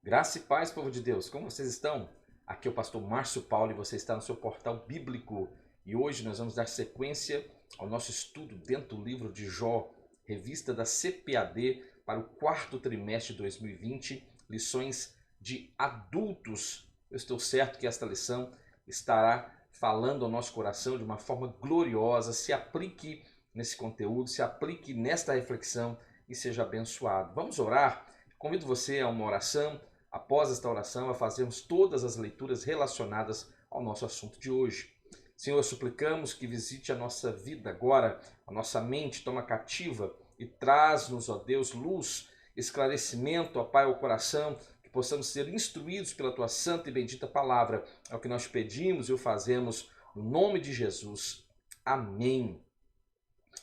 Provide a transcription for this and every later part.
Graça e paz, povo de Deus, como vocês estão? Aqui é o pastor Márcio Paulo e você está no seu portal bíblico. E hoje nós vamos dar sequência ao nosso estudo dentro do livro de Jó, revista da CPAD para o quarto trimestre de 2020, lições de adultos. Eu estou certo que esta lição estará falando ao nosso coração de uma forma gloriosa. Se aplique nesse conteúdo, se aplique nesta reflexão e seja abençoado. Vamos orar? Convido você a uma oração. Após esta oração, a fazermos todas as leituras relacionadas ao nosso assunto de hoje. Senhor, suplicamos que visite a nossa vida agora, a nossa mente, toma cativa e traz-nos, ó Deus, luz, esclarecimento, ó Pai, ao coração, que possamos ser instruídos pela Tua santa e bendita palavra. É o que nós pedimos e o fazemos no nome de Jesus. Amém.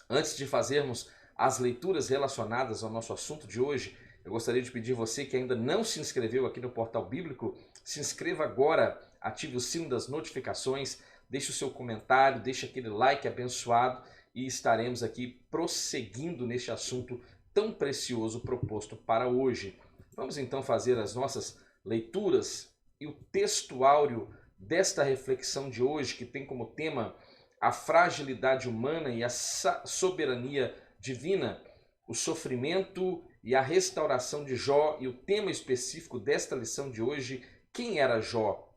Antes de fazermos as leituras relacionadas ao nosso assunto de hoje, eu gostaria de pedir a você que ainda não se inscreveu aqui no Portal Bíblico, se inscreva agora, ative o sino das notificações, deixe o seu comentário, deixe aquele like abençoado e estaremos aqui prosseguindo neste assunto tão precioso proposto para hoje. Vamos então fazer as nossas leituras e o texto áureo desta reflexão de hoje, que tem como tema a fragilidade humana e a soberania divina, o sofrimento e a restauração de Jó, e o tema específico desta lição de hoje, quem era Jó?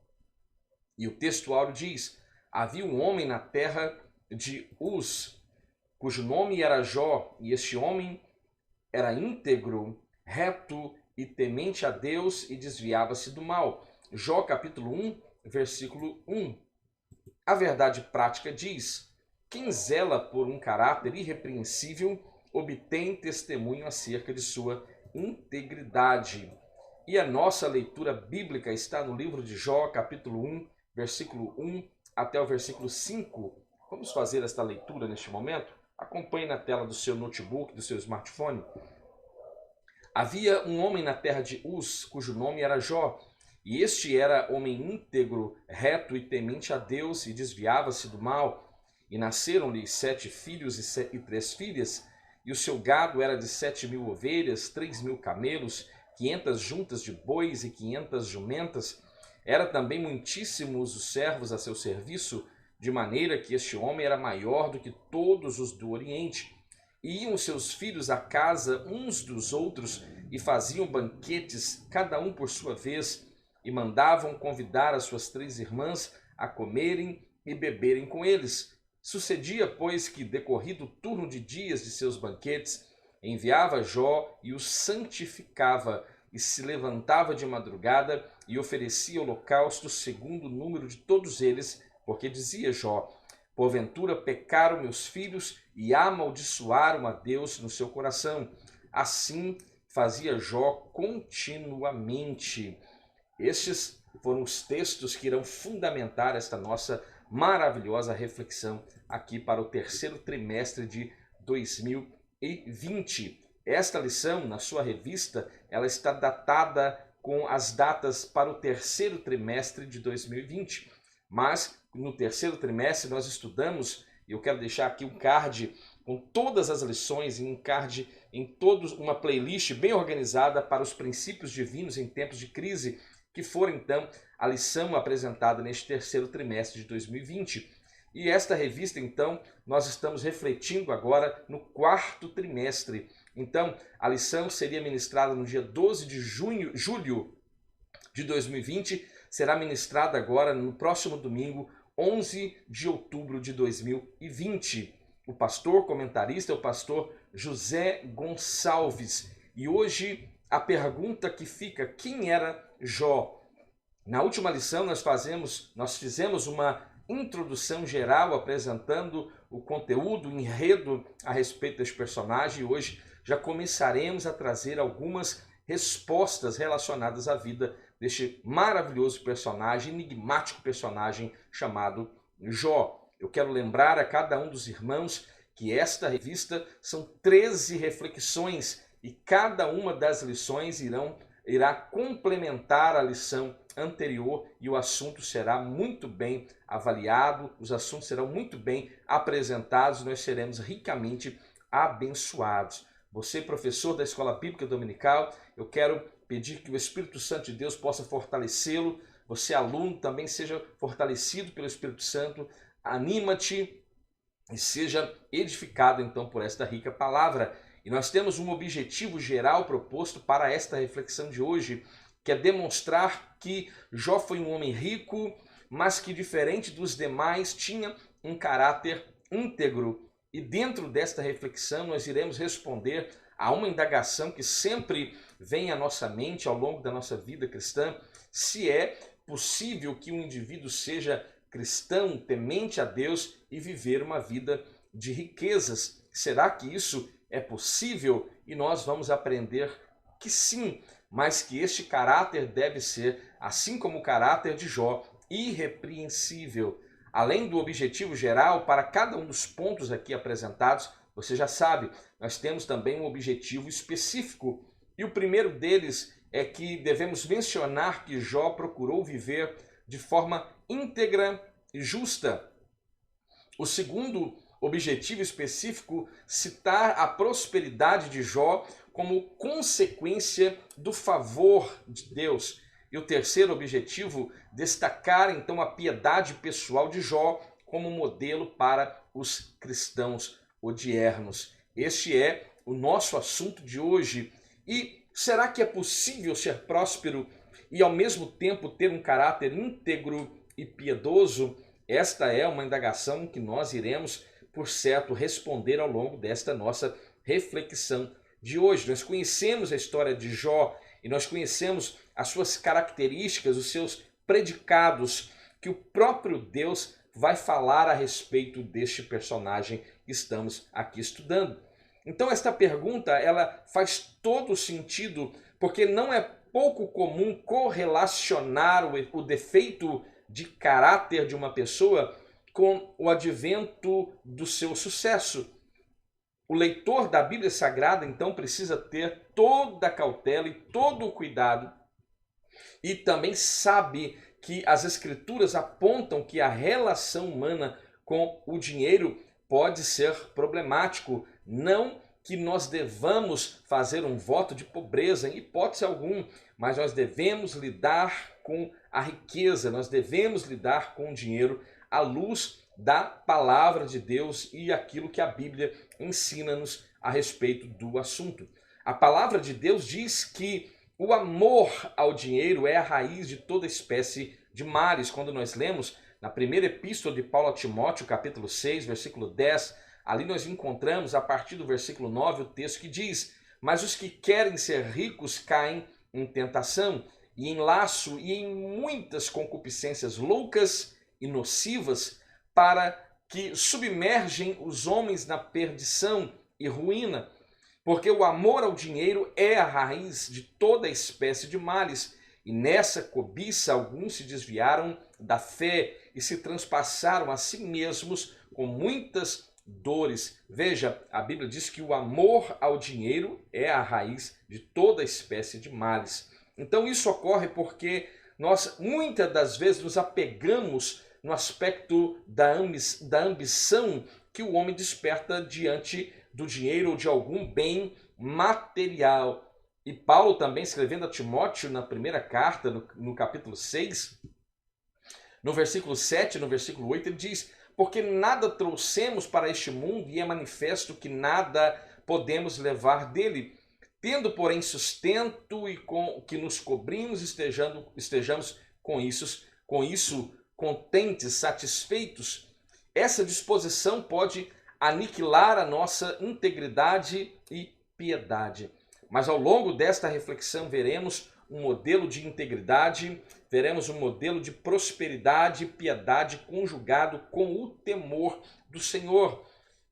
E o texto áureo diz: havia um homem na terra de Uz, cujo nome era Jó, e este homem era íntegro, reto e temente a Deus e desviava-se do mal. Jó capítulo 1, versículo 1. A verdade prática diz: quem zela por um caráter irrepreensível obtém testemunho acerca de sua integridade. E a nossa leitura bíblica está no livro de Jó, capítulo 1, versículo 1 até o versículo 5. Vamos fazer esta leitura neste momento? Acompanhe na tela do seu notebook, do seu smartphone. Havia um homem na terra de Uz, cujo nome era Jó, e este era homem íntegro, reto e temente a Deus, e desviava-se do mal. E nasceram-lhe 7 filhos e 3 filhas, e o seu gado era de 7.000 ovelhas, 3.000 camelos, 500 juntas de bois e 500 jumentas. Era também muitíssimos os servos a seu serviço, de maneira que este homem era maior do que todos os do Oriente. E iam seus filhos à casa uns dos outros e faziam banquetes, cada um por sua vez, e mandavam convidar as suas 3 irmãs a comerem e beberem com eles. Sucedia, pois, que, decorrido o turno de dias de seus banquetes, enviava Jó e os santificava, e se levantava de madrugada e oferecia holocausto segundo o número de todos eles, porque dizia Jó: porventura pecaram meus filhos e amaldiçoaram a Deus no seu coração. Assim fazia Jó continuamente. Estes foram os textos que irão fundamentar esta nossa maravilhosa reflexão aqui para o terceiro trimestre de 2020. Esta lição, na sua revista, ela está datada com as datas para o terceiro trimestre de 2020. Mas no terceiro trimestre nós estudamos, e eu quero deixar aqui um card com todas as lições, um card em todos, uma playlist bem organizada para os princípios divinos em tempos de crise, que for então a lição apresentada neste terceiro trimestre de 2020. E esta revista, então, nós estamos refletindo agora no quarto trimestre. Então, a lição seria ministrada no dia 12 de julho de 2020, será ministrada agora no próximo domingo, 11 de outubro de 2020. O pastor comentarista é o pastor José Gonçalves. E hoje a pergunta que fica: quem era Jó? Na última lição nós fizemos uma introdução geral apresentando o conteúdo, o enredo a respeito deste personagem, e hoje já começaremos a trazer algumas respostas relacionadas à vida deste maravilhoso personagem, enigmático personagem chamado Jó. Eu quero lembrar a cada um dos irmãos que esta revista são 13 reflexões e cada uma das lições irá complementar a lição anterior e o assunto será muito bem avaliado, os assuntos serão muito bem apresentados e nós seremos ricamente abençoados. Você, professor da Escola Bíblica Dominical, eu quero pedir que o Espírito Santo de Deus possa fortalecê-lo. Você, aluno, também seja fortalecido pelo Espírito Santo. Anima-te e seja edificado então por esta rica palavra. E nós temos um objetivo geral proposto para esta reflexão de hoje, que é demonstrar que Jó foi um homem rico, mas que, diferente dos demais, tinha um caráter íntegro. E dentro desta reflexão nós iremos responder a uma indagação que sempre vem à nossa mente ao longo da nossa vida cristã: se é possível que um indivíduo seja cristão, temente a Deus e viver uma vida de riquezas. Será que isso é possível? E nós vamos aprender que sim, mas que este caráter deve ser, assim como o caráter de Jó, irrepreensível. Além do objetivo geral, para cada um dos pontos aqui apresentados, você já sabe, nós temos também um objetivo específico. E o primeiro deles é que devemos mencionar que Jó procurou viver de forma íntegra e justa. O segundo objetivo específico, citar a prosperidade de Jó como consequência do favor de Deus. E o terceiro objetivo, destacar então a piedade pessoal de Jó como modelo para os cristãos odiernos. Este é o nosso assunto de hoje. E será que é possível ser próspero e ao mesmo tempo ter um caráter íntegro e piedoso? Esta é uma indagação que nós iremos, por certo, responder ao longo desta nossa reflexão de hoje. Nós conhecemos a história de Jó e nós conhecemos as suas características, os seus predicados, que o próprio Deus vai falar a respeito deste personagem que estamos aqui estudando. Então esta pergunta, ela faz todo sentido, porque não é pouco comum correlacionar o defeito de caráter de uma pessoa com o advento do seu sucesso. O leitor da Bíblia Sagrada, então, precisa ter toda a cautela e todo o cuidado, e também sabe que as Escrituras apontam que a relação humana com o dinheiro pode ser problemático. Não que nós devamos fazer um voto de pobreza, em hipótese alguma, mas nós devemos lidar com a riqueza, nós devemos lidar com o dinheiro à luz da palavra de Deus e aquilo que a Bíblia ensina-nos a respeito do assunto. A palavra de Deus diz que o amor ao dinheiro é a raiz de toda espécie de males. Quando nós lemos na primeira epístola de Paulo a Timóteo, capítulo 6, versículo 10, ali nós encontramos, a partir do versículo 9, o texto que diz: mas os que querem ser ricos caem em tentação, e em laço, e em muitas concupiscências loucas e nocivas, para que submergem os homens na perdição e ruína. Porque o amor ao dinheiro é a raiz de toda espécie de males, e nessa cobiça alguns se desviaram da fé e se transpassaram a si mesmos com muitas dores. Veja, a Bíblia diz que o amor ao dinheiro é a raiz de toda espécie de males. Então isso ocorre porque nós muitas das vezes nos apegamos no aspecto da ambição que o homem desperta diante do dinheiro ou de algum bem material. E Paulo também, escrevendo a Timóteo na primeira carta, no capítulo 6, no versículo 7 e no versículo 8, ele diz: porque nada trouxemos para este mundo e é manifesto que nada podemos levar dele. Tendo, porém, sustento e com que nos cobrimos, estejamos com isso contentes, satisfeitos. Essa disposição pode aniquilar a nossa integridade e piedade. Mas ao longo desta reflexão veremos um modelo de integridade, veremos um modelo de prosperidade e piedade conjugado com o temor do Senhor.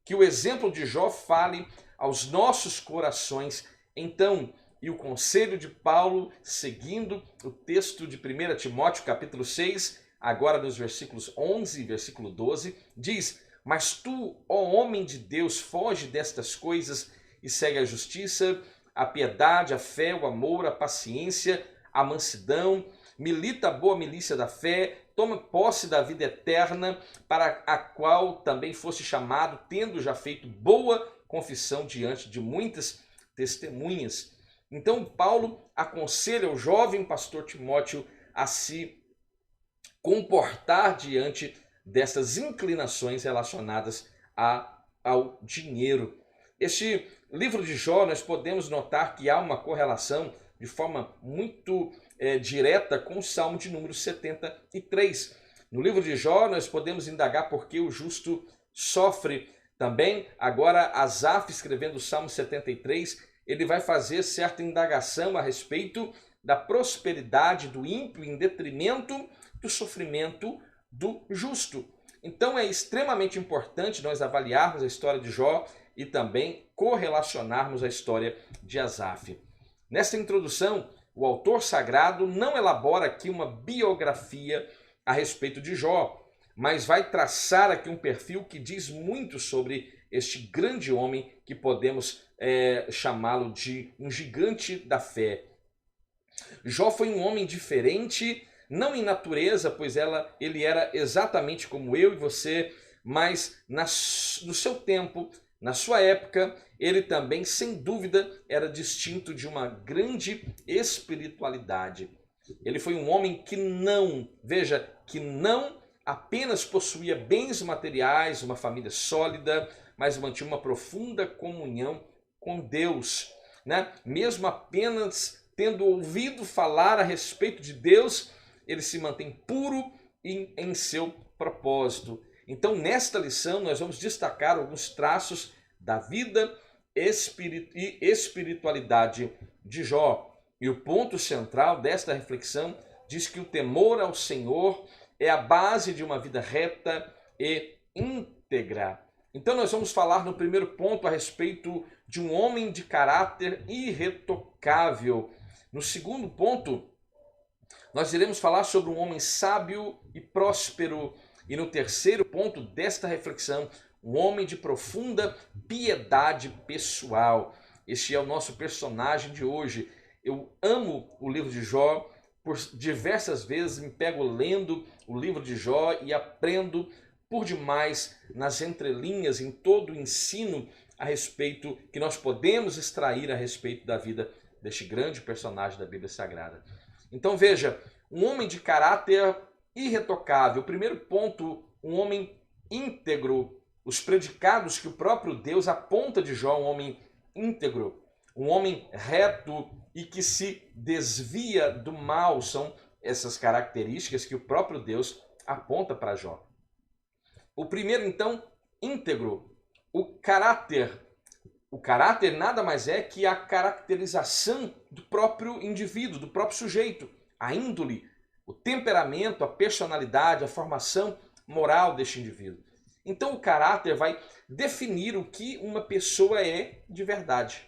Que o exemplo de Jó fale aos nossos corações então. E o conselho de Paulo, seguindo o texto de 1 Timóteo capítulo 6, agora nos versículos 11 e versículo 12, diz: mas tu, ó homem de Deus, foge destas coisas e segue a justiça, a piedade, a fé, o amor, a paciência, a mansidão, milita a boa milícia da fé, toma posse da vida eterna, para a qual também foste chamado, tendo já feito boa confissão diante de muitas testemunhas. Então Paulo aconselha o jovem pastor Timóteo a se comportar diante dessas inclinações relacionadas ao dinheiro. Este livro de Jó, nós podemos notar que há uma correlação de forma muito direta com o Salmo de número 73. No livro de Jó, nós podemos indagar por que o justo sofre. Também, agora, Asaf, escrevendo o Salmo 73, ele vai fazer certa indagação a respeito da prosperidade do ímpio em detrimento do sofrimento do justo. Então é extremamente importante nós avaliarmos a história de Jó e também correlacionarmos a história de Asaf. Nesta introdução, o autor sagrado não elabora aqui uma biografia a respeito de Jó, mas vai traçar aqui um perfil que diz muito sobre este grande homem que podemos chamá-lo de um gigante da fé. Jó foi um homem diferente, não em natureza, pois ele era exatamente como eu e você, mas no seu tempo, na sua época, ele também, sem dúvida, era distinto de uma grande espiritualidade. Ele foi um homem que não apenas possuía bens materiais, uma família sólida, mas mantinha uma profunda comunhão com Deus, né? Mesmo apenas tendo ouvido falar a respeito de Deus, ele se mantém puro em seu propósito. Então, nesta lição, nós vamos destacar alguns traços da vida e espiritualidade de Jó. E o ponto central desta reflexão diz que o temor ao Senhor é a base de uma vida reta e íntegra. Então, nós vamos falar no primeiro ponto a respeito de um homem de caráter irretocável. No segundo ponto, nós iremos falar sobre um homem sábio e próspero. E no terceiro ponto desta reflexão, um homem de profunda piedade pessoal. Este é o nosso personagem de hoje. Eu amo o livro de Jó, por diversas vezes me pego lendo o livro de Jó e aprendo por demais nas entrelinhas, em todo o ensino a respeito que nós podemos extrair a respeito da vida deste grande personagem da Bíblia Sagrada. Então veja, um homem de caráter irretocável. Primeiro ponto, um homem íntegro. Os predicados que o próprio Deus aponta de Jó, um homem íntegro, um homem reto e que se desvia do mal, são essas características que o próprio Deus aponta para Jó. O primeiro, então, íntegro. O caráter. O caráter nada mais é que a caracterização do próprio indivíduo, do próprio sujeito, a índole, o temperamento, a personalidade, a formação moral deste indivíduo. Então o caráter vai definir o que uma pessoa é de verdade.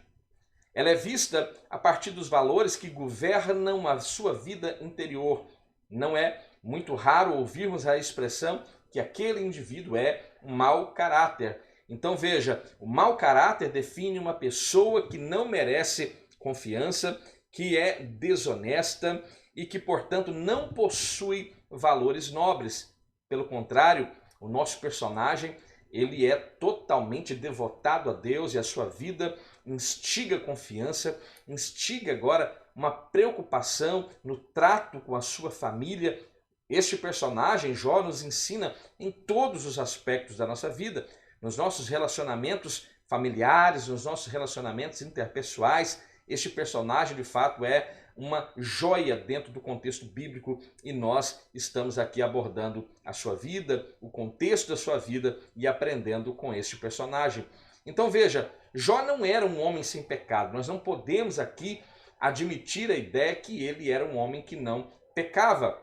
Ela é vista a partir dos valores que governam a sua vida interior. Não é muito raro ouvirmos a expressão que aquele indivíduo é um mau caráter. Então veja, o mau caráter define uma pessoa que não merece confiança, que é desonesta e que, portanto, não possui valores nobres. Pelo contrário, o nosso personagem, ele é totalmente devotado a Deus e a sua vida instiga confiança, instiga agora uma preocupação no trato com a sua família. Este personagem, Jó, nos ensina em todos os aspectos da nossa vida, nos nossos relacionamentos familiares, nos nossos relacionamentos interpessoais. Este personagem, de fato, é uma joia dentro do contexto bíblico e nós estamos aqui abordando a sua vida, o contexto da sua vida e aprendendo com este personagem. Então veja, Jó não era um homem sem pecado. Nós não podemos aqui admitir a ideia que ele era um homem que não pecava.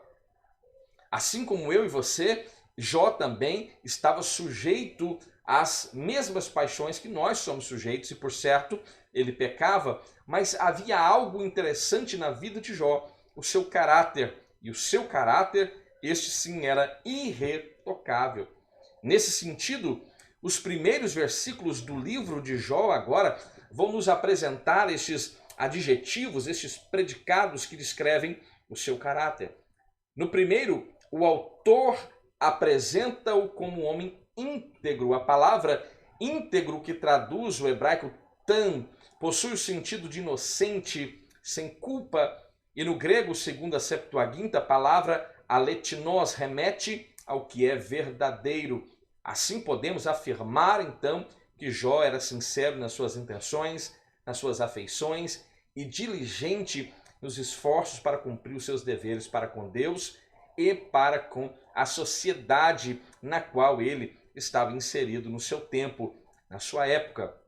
Assim como eu e você, Jó também estava sujeito às mesmas paixões que nós somos sujeitos e, por certo, ele pecava, mas havia algo interessante na vida de Jó, o seu caráter. E o seu caráter, este sim, era irretocável. Nesse sentido, os primeiros versículos do livro de Jó agora vão nos apresentar estes adjetivos, estes predicados que descrevem o seu caráter. No primeiro, o autor apresenta-o como um homem íntegro. A palavra íntegro que traduz o hebraico tam, possui o sentido de inocente, sem culpa, e no grego, segundo a Septuaginta, a palavra aletinos remete ao que é verdadeiro. Assim podemos afirmar, então, que Jó era sincero nas suas intenções, nas suas afeições e diligente nos esforços para cumprir os seus deveres para com Deus e para com a sociedade na qual ele estava inserido no seu tempo, na sua época.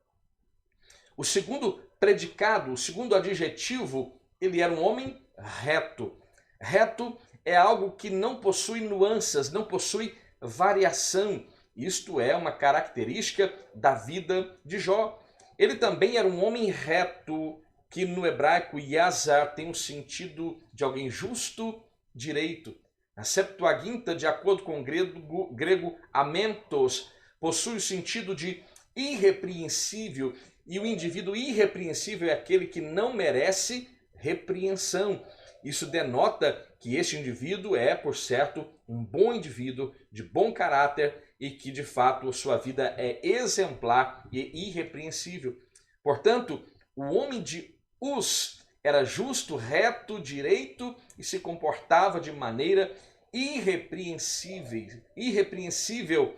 O segundo predicado, o segundo adjetivo, ele era um homem reto. Reto é algo que não possui nuances, não possui variação. Isto é uma característica da vida de Jó. Ele também era um homem reto, que no hebraico Yazar tem o sentido de alguém justo, direito. Na Septuaginta, de acordo com o grego amentos, possui o sentido de irrepreensível, e o indivíduo irrepreensível é aquele que não merece repreensão. Isso denota que este indivíduo é, por certo, um bom indivíduo, de bom caráter e que, de fato, sua vida é exemplar e irrepreensível. Portanto, o homem de Uz era justo, reto, direito e se comportava de maneira irrepreensível,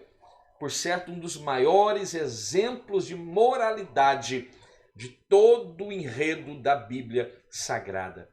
por certo, um dos maiores exemplos de moralidade de todo o enredo da Bíblia Sagrada.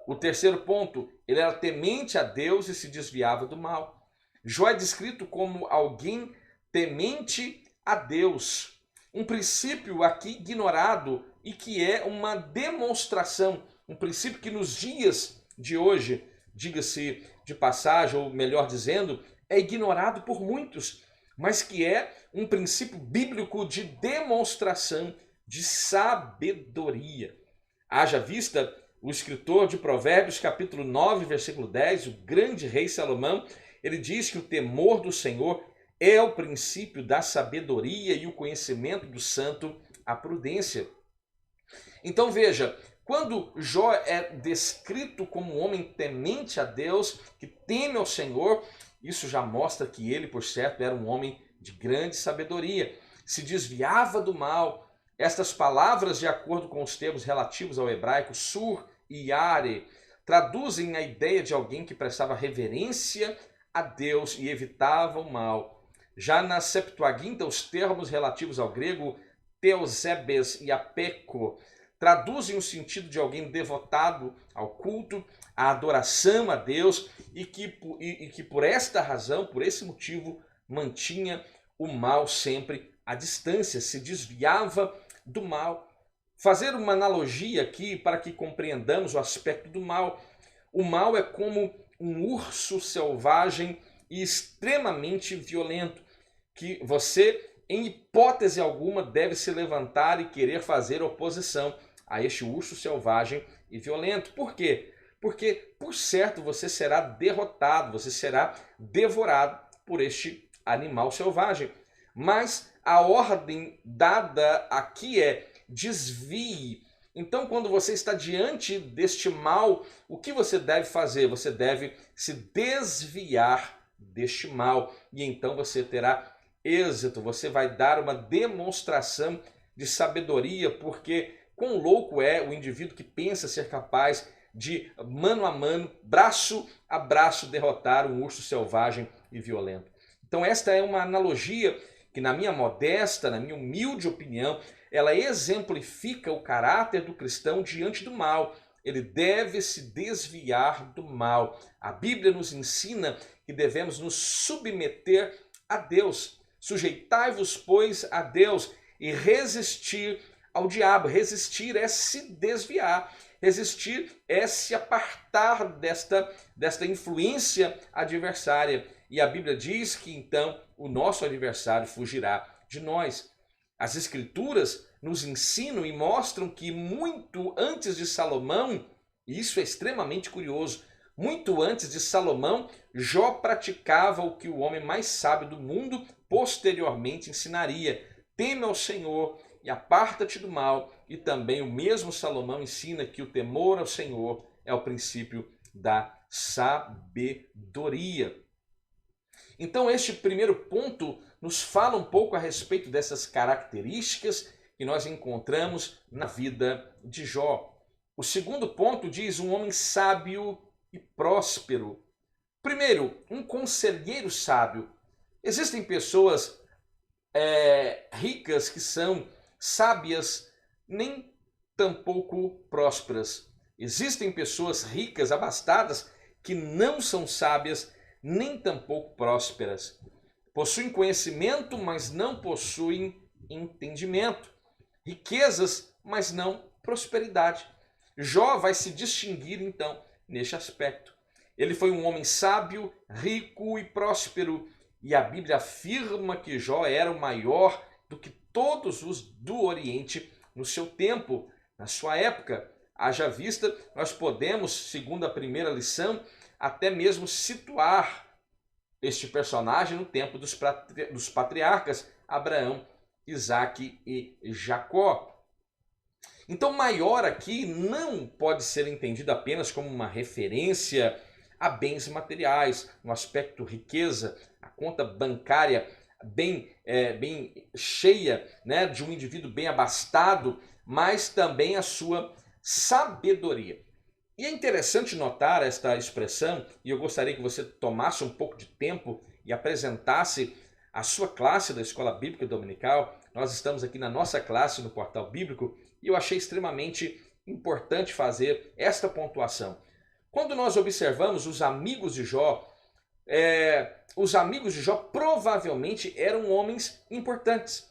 O terceiro ponto, ele era temente a Deus e se desviava do mal. Jó é descrito como alguém temente a Deus. Um princípio aqui ignorado e que é uma demonstração, um princípio que nos dias de hoje, diga-se de passagem, ou melhor dizendo, é ignorado por muitos, mas que é um princípio bíblico de demonstração de sabedoria. Haja vista o escritor de Provérbios, capítulo 9, versículo 10, o grande rei Salomão, ele diz que o temor do Senhor é o princípio da sabedoria e o conhecimento do santo, a prudência. Então veja, quando Jó é descrito como um homem temente a Deus, que teme ao Senhor, isso já mostra que ele, por certo, era um homem de grande sabedoria, se desviava do mal. Estas palavras, de acordo com os termos relativos ao hebraico sur e yare, traduzem a ideia de alguém que prestava reverência a Deus e evitava o mal. Já na Septuaginta, os termos relativos ao grego teosebes e apeco traduzem o sentido de alguém devotado ao culto, à adoração a Deus e que por esta razão, por esse motivo, mantinha o mal sempre à distância, se desviava do mal. Fazer uma analogia aqui para que compreendamos o aspecto do mal. O mal é como um urso selvagem e extremamente violento, que você, em hipótese alguma, deve se levantar e querer fazer oposição a este urso selvagem e violento. Por quê? Porque, por certo, você será derrotado, você será devorado por este animal selvagem. Mas a ordem dada aqui é desvie. Então, quando você está diante deste mal, o que você deve fazer? Você deve se desviar deste mal. E então você terá êxito, você vai dar uma demonstração de sabedoria, porque quão louco é o indivíduo que pensa ser capaz de, mano a mano, braço a braço, derrotar um urso selvagem e violento. Então esta é uma analogia que, na minha modesta, na minha humilde opinião, ela exemplifica o caráter do cristão diante do mal. Ele deve se desviar do mal. A Bíblia nos ensina que devemos nos submeter a Deus. Sujeitai-vos, pois, a Deus e resistir ao diabo. Resistir é se desviar. Resistir é se apartar desta influência adversária. E a Bíblia diz que então o nosso adversário fugirá de nós. As Escrituras nos ensinam e mostram que muito antes de Salomão, e isso é extremamente curioso, muito antes de Salomão, Jó praticava o que o homem mais sábio do mundo posteriormente ensinaria: teme ao Senhor e aparta-te do mal. E também o mesmo Salomão ensina que o temor ao Senhor é o princípio da sabedoria. Então este primeiro ponto nos fala um pouco a respeito dessas características que nós encontramos na vida de Jó. O segundo ponto diz um homem sábio e próspero. Primeiro, um conselheiro sábio. Existem pessoas ricas que são sábias, nem tampouco prósperas. Existem pessoas ricas, abastadas, que não são sábias, nem tampouco prósperas. Possuem conhecimento, mas não possuem entendimento. Riquezas, mas não prosperidade. Jó vai se distinguir, então, neste aspecto. Ele foi um homem sábio, rico e próspero, e a Bíblia afirma que Jó era o maior do que todos os do Oriente no seu tempo, na sua época. Haja vista, nós podemos, segundo a primeira lição, até mesmo situar este personagem no tempo dos patriarcas Abraão, Isaque e Jacó. Então, maior aqui não pode ser entendido apenas como uma referência a bens materiais, no aspecto riqueza, a conta bancária bem cheia, né, de um indivíduo bem abastado, mas também a sua sabedoria. E é interessante notar esta expressão, e eu gostaria que você tomasse um pouco de tempo e apresentasse a sua classe da Escola Bíblica Dominical. Nós estamos aqui na nossa classe no Portal Bíblico e eu achei extremamente importante fazer esta pontuação. Quando nós observamos os amigos de Jó, provavelmente eram homens importantes.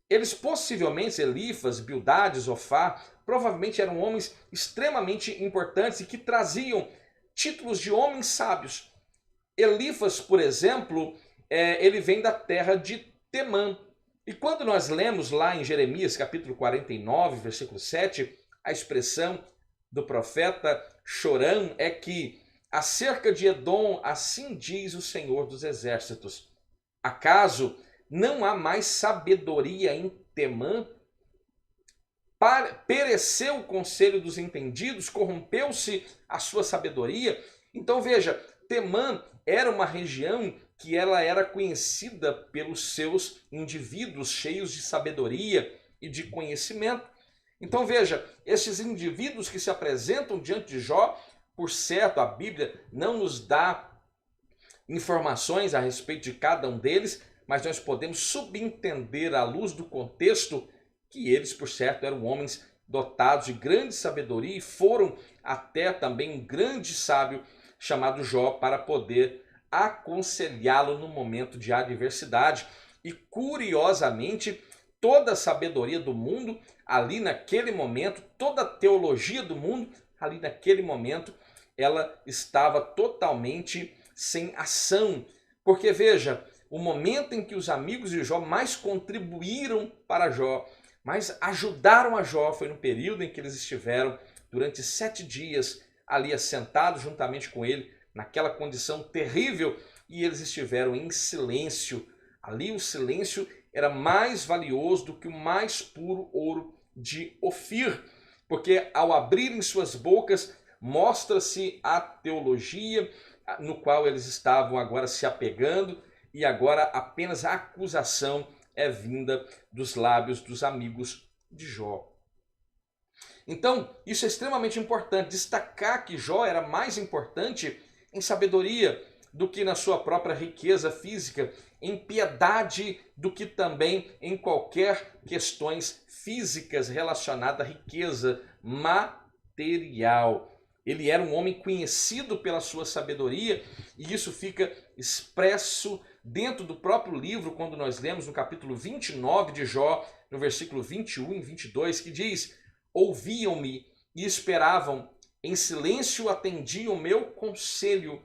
Eles possivelmente, Elifas, Bildade, Zofar, provavelmente eram homens extremamente importantes e que traziam títulos de homens sábios. Elifas, por exemplo, ele vem da terra de Temã. E quando nós lemos lá em Jeremias, capítulo 49, versículo 7, a expressão do profeta Chorão é que acerca de Edom, assim diz o Senhor dos Exércitos: acaso não há mais sabedoria em Temã? Pereceu o conselho dos entendidos, corrompeu-se a sua sabedoria. Então veja, Temã era uma região que ela era conhecida pelos seus indivíduos cheios de sabedoria e de conhecimento. Então veja, esses indivíduos que se apresentam diante de Jó, por certo, a Bíblia não nos dá informações a respeito de cada um deles, mas nós podemos subentender à luz do contexto que eles, por certo, eram homens dotados de grande sabedoria e foram até também um grande sábio chamado Jó para poder aconselhá-lo no momento de adversidade. E curiosamente, toda a sabedoria do mundo ali naquele momento, toda a teologia do mundo ali naquele momento, ela estava totalmente sem ação. Porque veja, o momento em que os amigos de Jó mais contribuíram para Jó, mais ajudaram a Jó, foi no período em que eles estiveram durante 7 dias ali assentados juntamente com ele, naquela condição terrível, e eles estiveram em silêncio. Ali o silêncio era mais valioso do que o mais puro ouro de Ofir, porque ao abrirem suas bocas, mostra-se a teologia no qual eles estavam agora se apegando, e agora apenas a acusação é vinda dos lábios dos amigos de Jó. Então, isso é extremamente importante, destacar que Jó era mais importante em sabedoria do que na sua própria riqueza física, em piedade do que também em qualquer questões físicas relacionadas à riqueza material. Ele era um homem conhecido pela sua sabedoria, e isso fica expresso dentro do próprio livro, quando nós lemos no capítulo 29 de Jó, no versículo 21 e 22, que diz: ouviam-me e esperavam, em silêncio atendiam o meu conselho.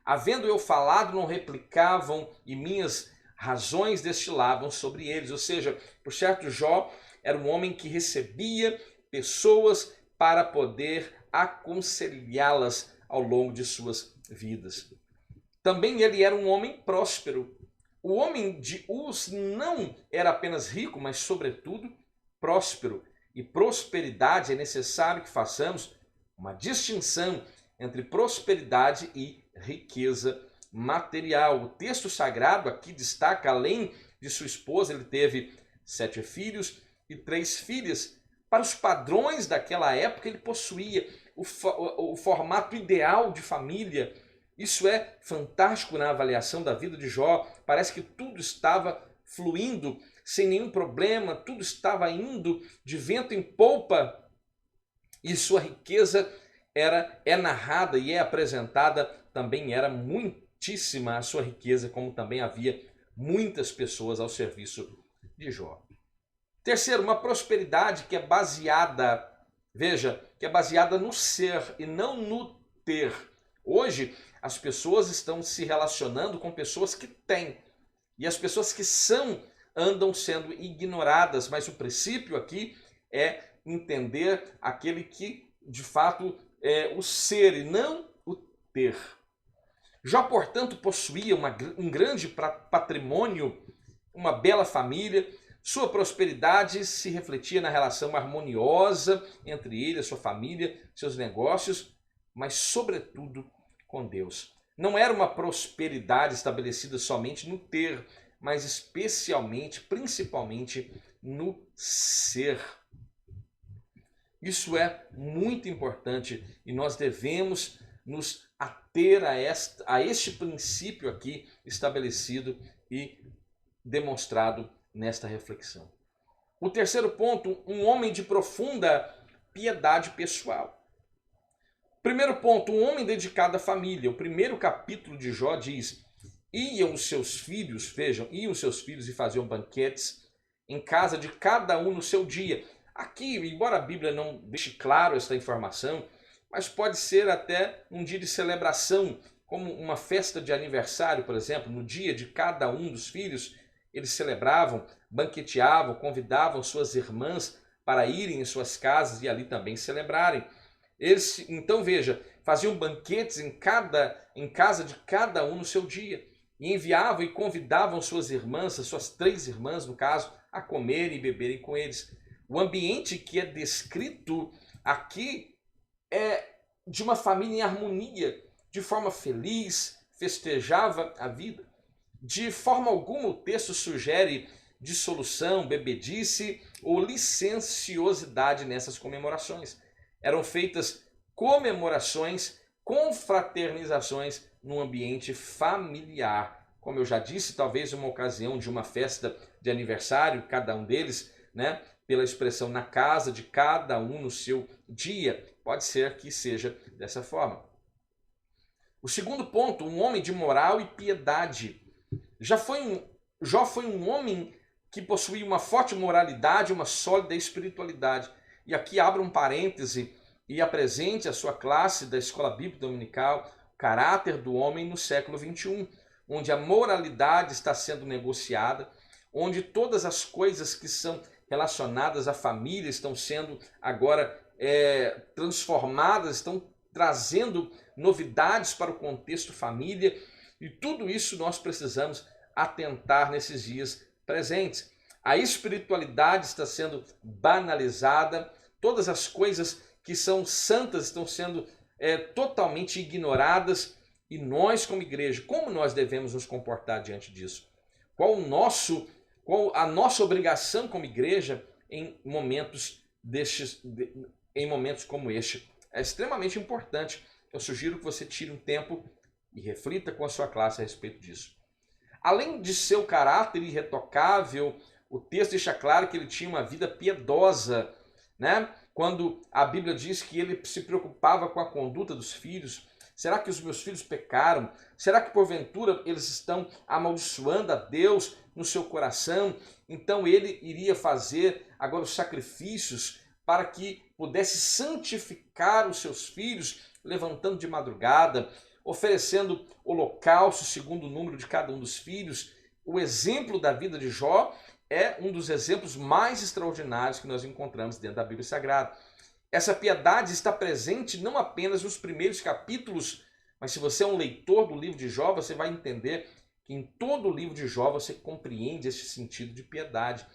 Havendo eu falado, não replicavam, e minhas razões destilavam sobre eles. Ou seja, por certo, Jó era um homem que recebia pessoas para poder aconselhá-las ao longo de suas vidas. Também ele era um homem próspero. O homem de Uz não era apenas rico, mas sobretudo próspero. E prosperidade, é necessário que façamos uma distinção entre prosperidade e riqueza material. O texto sagrado aqui destaca, além de sua esposa, ele teve 7 filhos, e 3 filhas. Para os padrões daquela época, ele possuía o formato ideal de família. Isso é fantástico na avaliação da vida de Jó. Parece que tudo estava fluindo sem nenhum problema, tudo estava indo de vento em polpa, e sua riqueza é narrada e é apresentada, também era muitíssima a sua riqueza, como também havia muitas pessoas ao serviço de Jó. Terceiro, uma prosperidade que é baseada, veja, que é baseada no ser e não no ter. Hoje, as pessoas estão se relacionando com pessoas que têm, e as pessoas que são andam sendo ignoradas, mas o princípio aqui é entender aquele que, de fato, é o ser e não o ter. Jó, portanto, possuía um grande patrimônio, uma bela família. Sua prosperidade se refletia na relação harmoniosa entre ele, a sua família, seus negócios, mas, sobretudo, com Deus. Não era uma prosperidade estabelecida somente no ter, mas especialmente, principalmente, no ser. Isso é muito importante e nós devemos nos ater a este princípio aqui estabelecido e demonstrado nesta reflexão. O terceiro ponto, um homem de profunda piedade pessoal. Primeiro ponto, um homem dedicado à família. O primeiro capítulo de Jó diz: iam os seus filhos, vejam, iam os seus filhos e faziam banquetes em casa de cada um no seu dia. Aqui, embora a Bíblia não deixe claro esta informação, mas pode ser até um dia de celebração, como uma festa de aniversário, por exemplo, no dia de cada um dos filhos, eles celebravam, banqueteavam, convidavam suas irmãs para irem em suas casas e ali também celebrarem. Eles, então veja, faziam banquetes em casa de cada um no seu dia, e enviavam e convidavam suas irmãs, as suas 3 irmãs no caso, a comerem e beberem com eles. O ambiente que é descrito aqui é de uma família em harmonia, de forma feliz, festejava a vida. De forma alguma o texto sugere dissolução, bebedice ou licenciosidade nessas comemorações. Eram feitas comemorações, confraternizações num ambiente familiar. Como eu já disse, talvez uma ocasião de uma festa de aniversário, cada um deles, né, pela expressão na casa de cada um no seu dia. Pode ser que seja dessa forma. O segundo ponto, um homem de moral e piedade. Jó foi um homem que possuía uma forte moralidade, uma sólida espiritualidade. E aqui abro um parêntese e apresente à sua classe da Escola Bíblica Dominical o caráter do homem no século XXI, onde a moralidade está sendo negociada, onde todas as coisas que são relacionadas à família estão sendo agora transformadas, estão trazendo novidades para o contexto família, e tudo isso nós precisamos atentar nesses dias presentes. A espiritualidade está sendo banalizada, todas as coisas que são santas estão sendo totalmente ignoradas, e nós como igreja, como nós devemos nos comportar diante disso? Qual a nossa obrigação como igreja em momentos como este? É extremamente importante. Eu sugiro que você tire um tempo e reflita com a sua classe a respeito disso. Além de seu caráter irretocável, o texto deixa claro que ele tinha uma vida piedosa, né? Quando a Bíblia diz que ele se preocupava com a conduta dos filhos. Será que os meus filhos pecaram? Será que porventura eles estão amaldiçoando a Deus no seu coração? Então ele iria fazer agora os sacrifícios para que pudesse santificar os seus filhos, levantando de madrugada, oferecendo holocausto segundo o número de cada um dos filhos. O exemplo da vida de Jó é um dos exemplos mais extraordinários que nós encontramos dentro da Bíblia Sagrada. Essa piedade está presente não apenas nos primeiros capítulos, mas se você é um leitor do livro de Jó, você vai entender que em todo o livro de Jó você compreende esse sentido de piedade.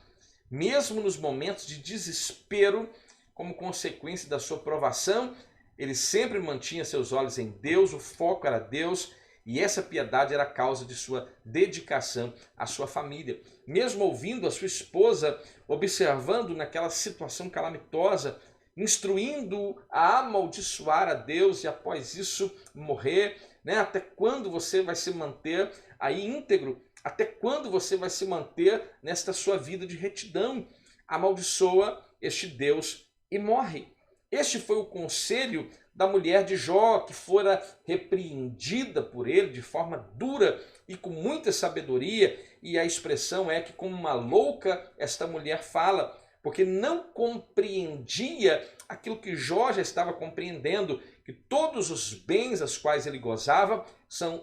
Mesmo nos momentos de desespero, como consequência da sua provação, ele sempre mantinha seus olhos em Deus, o foco era Deus, E essa piedade era a causa de sua dedicação à sua família. Mesmo ouvindo a sua esposa, observando naquela situação calamitosa, instruindo-o a amaldiçoar a Deus e após isso morrer, né? Até quando você vai se manter aí íntegro? Até quando você vai se manter nesta sua vida de retidão? Amaldiçoa este Deus e morre. Este foi o conselho da mulher de Jó, que fora repreendida por ele de forma dura e com muita sabedoria, e a expressão é que como uma louca esta mulher fala, porque não compreendia aquilo que Jó já estava compreendendo, que todos os bens aos quais ele gozava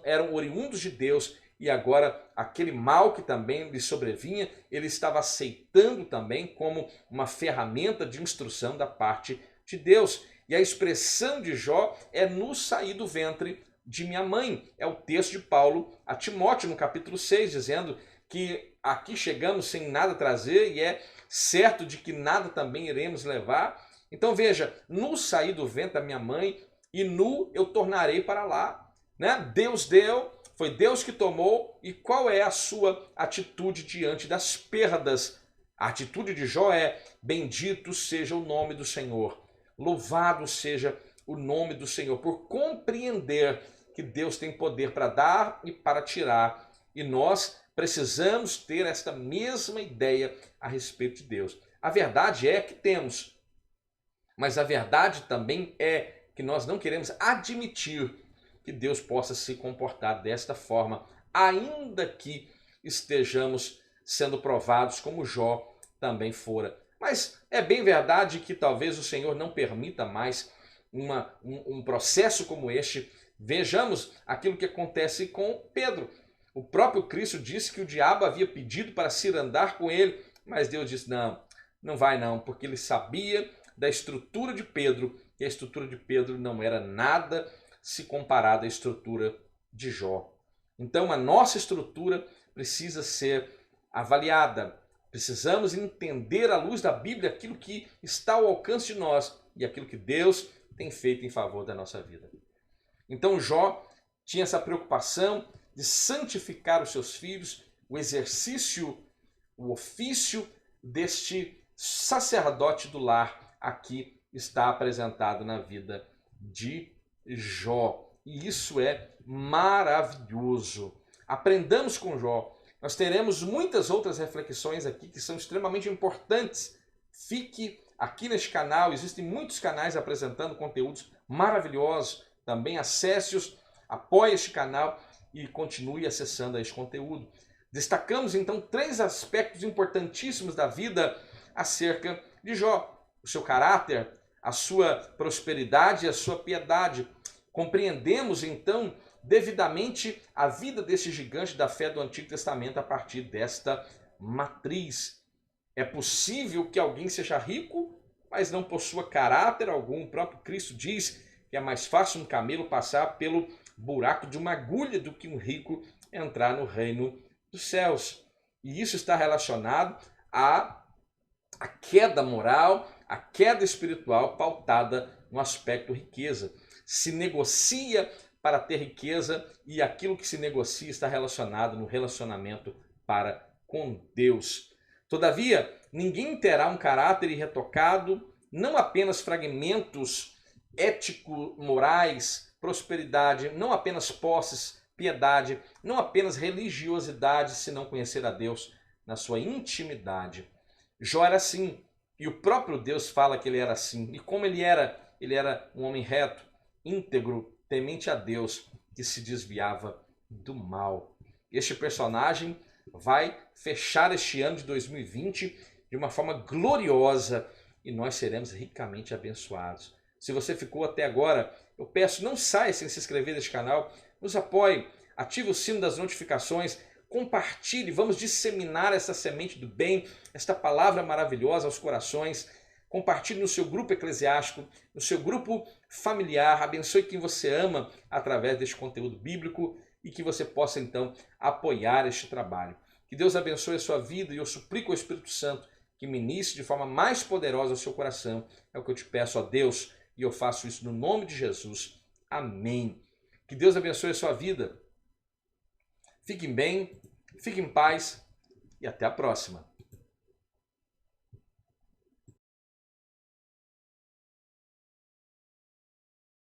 eram oriundos de Deus, e agora aquele mal que também lhe sobrevinha, ele estava aceitando também como uma ferramenta de instrução da parte de Deus. E a expressão de Jó é no sair do ventre de minha mãe. É o texto de Paulo a Timóteo no capítulo 6, dizendo que aqui chegamos sem nada trazer e é certo de que nada também iremos levar. Então veja, no sair do ventre da minha mãe e nu eu tornarei para lá. Né? Deus deu, foi Deus que tomou, e qual é a sua atitude diante das perdas? A atitude de Jó é: bendito seja o nome do Senhor, louvado seja o nome do Senhor, por compreender que Deus tem poder para dar e para tirar, e nós precisamos ter esta mesma ideia a respeito de Deus. A verdade é que temos, mas a verdade também é que nós não queremos admitir que Deus possa se comportar desta forma, ainda que estejamos sendo provados como Jó também fora. Mas é bem verdade que talvez o Senhor não permita mais um processo como este. Vejamos aquilo que acontece com Pedro. O próprio Cristo disse que o diabo havia pedido para se andar com ele, mas Deus disse: não, não vai não, porque ele sabia da estrutura de Pedro, e a estrutura de Pedro não era nada se comparada à estrutura de Jó. Então a nossa estrutura precisa ser avaliada. Precisamos entender à luz da Bíblia aquilo que está ao alcance de nós e aquilo que Deus tem feito em favor da nossa vida. Então Jó tinha essa preocupação de santificar os seus filhos, o exercício, o ofício deste sacerdote do lar aqui está apresentado na vida de Jó. E isso é maravilhoso. Aprendamos com Jó. Nós teremos muitas outras reflexões aqui que são extremamente importantes. Fique aqui neste canal, existem muitos canais apresentando conteúdos maravilhosos. Também acesse-os, apoie este canal e continue acessando este conteúdo. Destacamos então 3 aspectos importantíssimos da vida acerca de Jó: o seu caráter, a sua prosperidade e a sua piedade. Compreendemos então devidamente a vida desse gigante da fé do Antigo Testamento a partir desta matriz. É possível que alguém seja rico, mas não possua caráter algum. O próprio Cristo diz que é mais fácil um camelo passar pelo buraco de uma agulha do que um rico entrar no reino dos céus. E isso está relacionado à queda moral, à queda espiritual pautada no aspecto riqueza. Se negocia para ter riqueza e aquilo que se negocia está relacionado no relacionamento para com Deus. Todavia, ninguém terá um caráter irretocado, não apenas fragmentos ético-morais, prosperidade, não apenas posses, piedade, não apenas religiosidade, se não conhecer a Deus na sua intimidade. Jó era assim, e o próprio Deus fala que ele era assim. E como ele era um homem reto, íntegro, temente a Deus, que se desviava do mal. Este personagem vai fechar este ano de 2020 de uma forma gloriosa e nós seremos ricamente abençoados. Se você ficou até agora, eu peço, não saia sem se inscrever neste canal, nos apoie, ative o sino das notificações, compartilhe, vamos disseminar essa semente do bem, esta palavra maravilhosa aos corações. Compartilhe no seu grupo eclesiástico, no seu grupo familiar, abençoe quem você ama através deste conteúdo bíblico e que você possa então apoiar este trabalho. Que Deus abençoe a sua vida e eu suplico ao Espírito Santo que ministre de forma mais poderosa ao seu coração. É o que eu te peço a Deus e eu faço isso no nome de Jesus. Amém. Que Deus abençoe a sua vida. Fiquem bem, fiquem em paz e até a próxima.